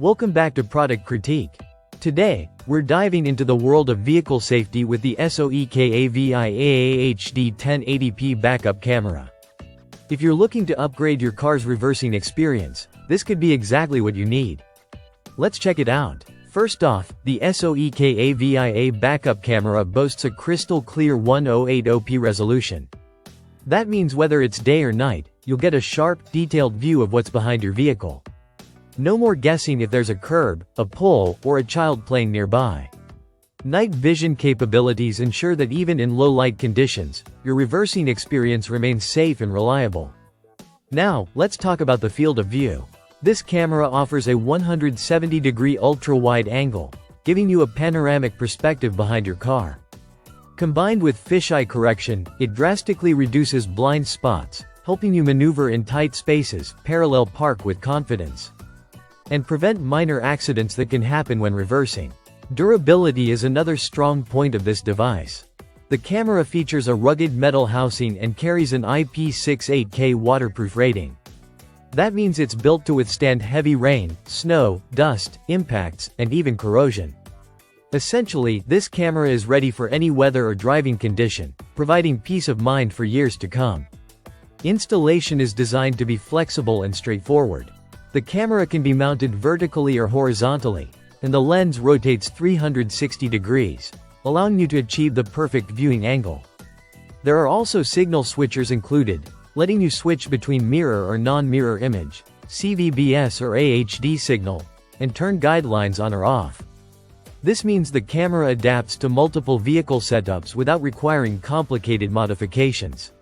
Welcome back to Product Critique. Today, we're diving into the world of vehicle safety with the SOEKAVIA AHD 1080p backup camera. If you're looking to upgrade your car's reversing experience, this could be exactly what you need. Let's check it out. First off, the SOEKAVIA backup camera boasts a crystal clear 1080p resolution. That means whether it's day or night, you'll get a sharp, detailed view of what's behind your vehicle. No more guessing if there's a curb, a pole, or a child playing nearby. Night vision capabilities ensure that even in low-light conditions, your reversing experience remains safe and reliable. Now, let's talk about the field of view. This camera offers a 170-degree ultra-wide angle, giving you a panoramic perspective behind your car. Combined with fisheye correction, it drastically reduces blind spots, helping you maneuver in tight spaces, parallel park with confidence, and prevent minor accidents that can happen when reversing. Durability is another strong point of this device. The camera features a rugged metal housing and carries an IP68K waterproof rating. That means it's built to withstand heavy rain, snow, dust, impacts, and even corrosion. Essentially, this camera is ready for any weather or driving condition, providing peace of mind for years to come. Installation is designed to be flexible and straightforward. The camera can be mounted vertically or horizontally, and the lens rotates 360 degrees, allowing you to achieve the perfect viewing angle. There are also signal switchers included, letting you switch between mirror or non-mirror image, CVBS or AHD signal, and turn guidelines on or off. This means the camera adapts to multiple vehicle setups without requiring complicated modifications.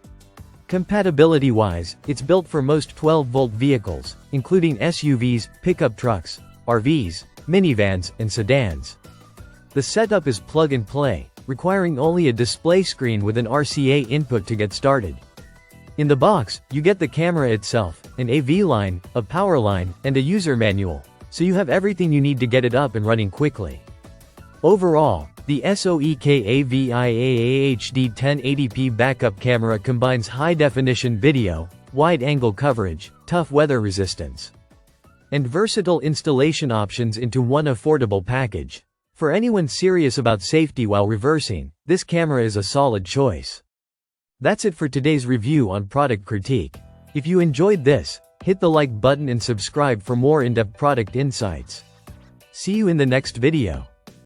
Compatibility-wise, it's built for most 12-volt vehicles, including SUVs, pickup trucks, RVs, minivans, and sedans. The setup is plug-and-play, requiring only a display screen with an RCA input to get started. In the box, you get the camera itself, an AV line, a power line, and a user manual, so you have everything you need to get it up and running quickly. Overall, the SOEKAVIA AHD 1080p backup camera combines high-definition video, wide-angle coverage, tough weather resistance, and versatile installation options into one affordable package. For anyone serious about safety while reversing, this camera is a solid choice. That's it for today's review on Product Critique. If you enjoyed this, hit the like button and subscribe for more in-depth product insights. See you in the next video.